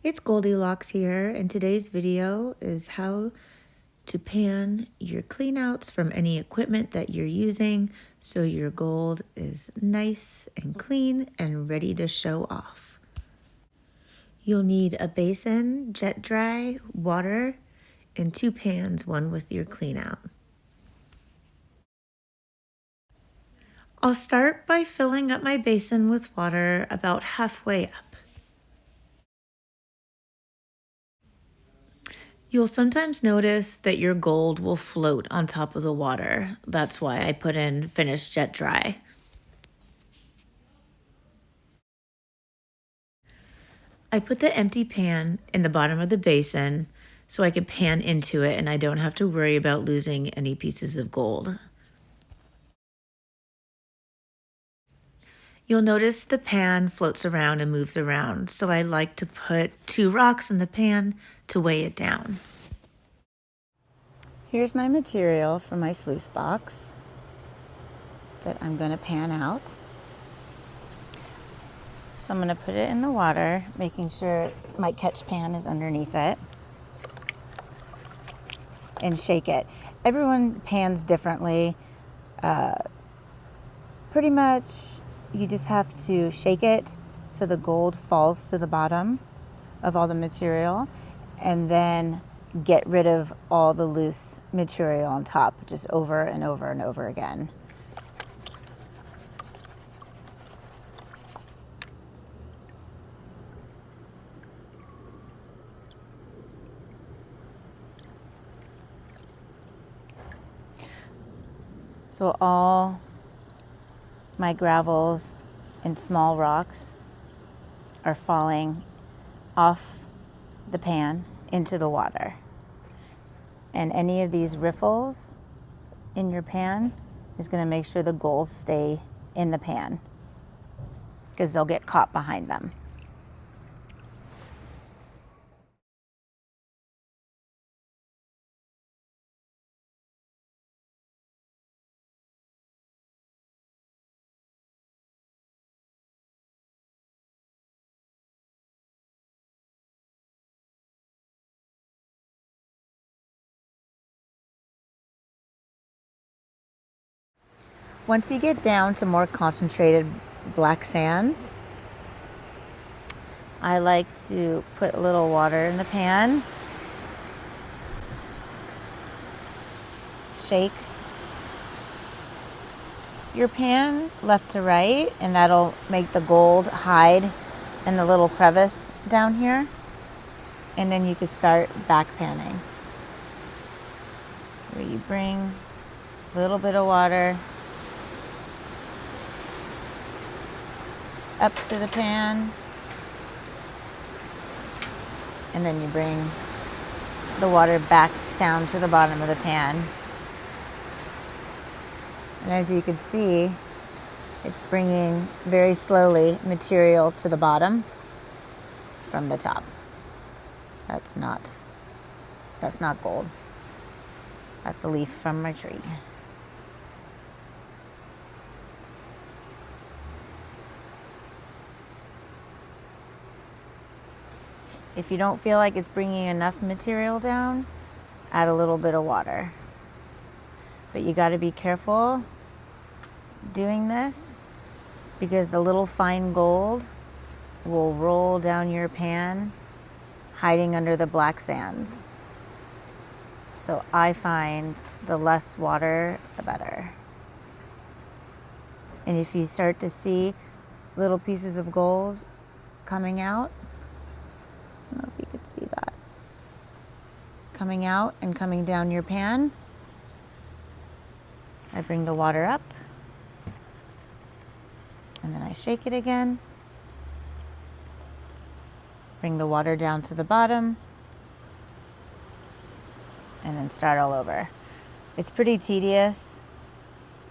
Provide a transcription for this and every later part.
It's Goldilocks here, and today's video is how to pan your cleanouts from any equipment that you're using so your gold is nice and clean and ready to show off. You'll need a basin, jet dry, water, and 2 pans, one with your cleanout. I'll start by filling up my basin with water about halfway up. You'll sometimes notice that your gold will float on top of the water. That's why I put in finished jet dry. I put the empty pan in the bottom of the basin so I can pan into it and I don't have to worry about losing any pieces of gold. You'll notice the pan floats around and moves around, so I like to put 2 rocks in the pan to weigh it down. Here's my material for my sluice box that I'm going to pan out. So I'm going to put it in the water, making sure my catch pan is underneath it, and shake it. Everyone pans differently. Pretty much you just have to shake it so the gold falls to the bottom of all the material, and then get rid of all the loose material on top, just over and over and over again. So all my gravels and small rocks are falling off the pan into the water. And any of these riffles in your pan is going to make sure the gold stay in the pan because they'll get caught behind them. Once you get down to more concentrated black sands, I like to put a little water in the pan, shake your pan left to right, and that'll make the gold hide in the little crevice down here. And then you can start back panning, where you bring a little bit of water up to the pan, and then you bring the water back down to the bottom of the pan. And as you can see, it's bringing very slowly material to the bottom from the top. That's not gold. That's a leaf from my tree. If you don't feel like it's bringing enough material down, add a little bit of water. But you got to be careful doing this because the little fine gold will roll down your pan, hiding under the black sands. So I find the less water, the better. And if you start to see little pieces of gold coming out, I don't know if you could see that, coming out and coming down your pan, I bring the water up, and then I shake it again, bring the water down to the bottom, and then start all over. It's pretty tedious,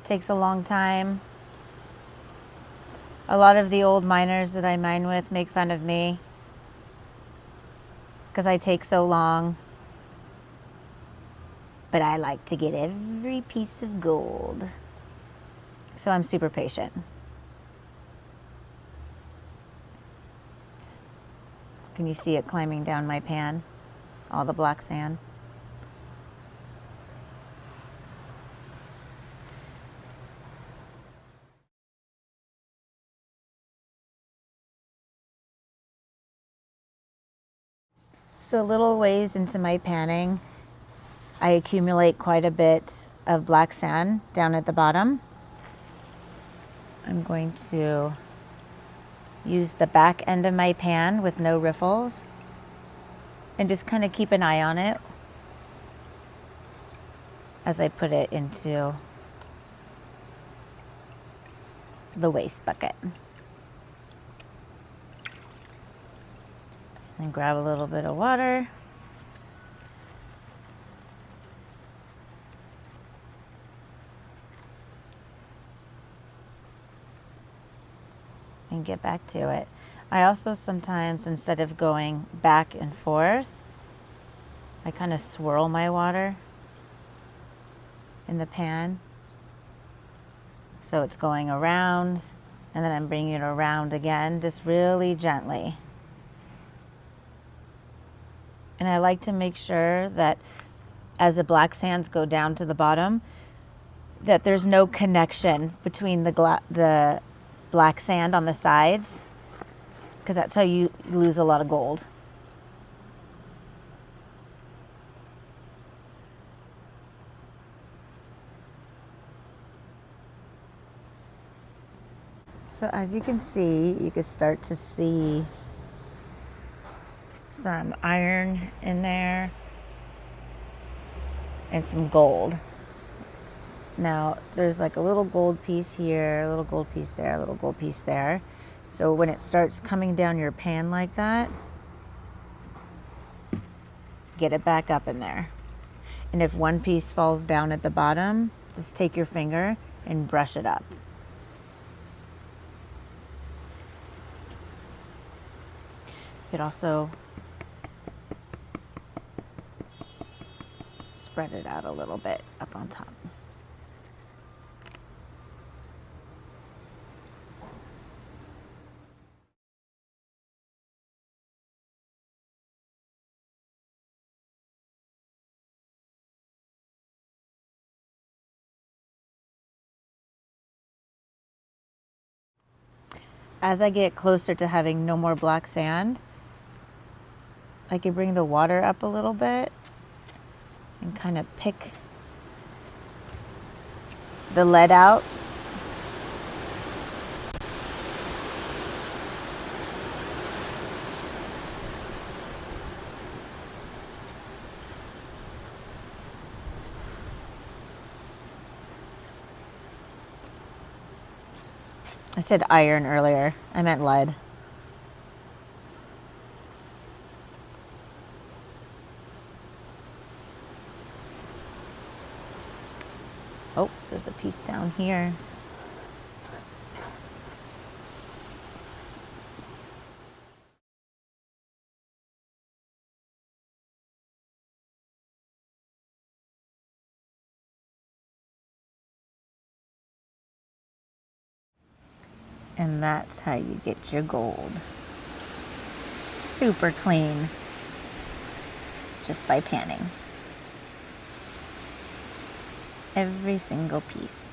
takes a long time. A lot of the old miners that I mine with make fun of me because I take so long, but I like to get every piece of gold. So I'm super patient. Can you see it climbing down my pan? All the black sand. So a little ways into my panning, I accumulate quite a bit of black sand down at the bottom. I'm going to use the back end of my pan with no riffles and just kind of keep an eye on it as I put it into the waste bucket. And grab a little bit of water. And get back to it. I also sometimes, instead of going back and forth, I kind of swirl my water in the pan. So it's going around, and then I'm bringing it around again, just really gently. And I like to make sure that as the black sands go down to the bottom, that there's no connection between the black sand on the sides, because that's how you lose a lot of gold. So as you can see, you can start to see some iron in there and some gold. Now there's like a little gold piece here, a little gold piece there, a little gold piece there. So when it starts coming down your pan like that, get it back up in there. And if one piece falls down at the bottom, just take your finger and brush it up. You could also spread it out a little bit up on top. As I get closer to having no more black sand, I can bring the water up a little bit and kind of pick the lead out. I said iron earlier, I meant lead. Oh, there's a piece down here. And that's how you get your gold. Super clean, just by panning. Every single piece.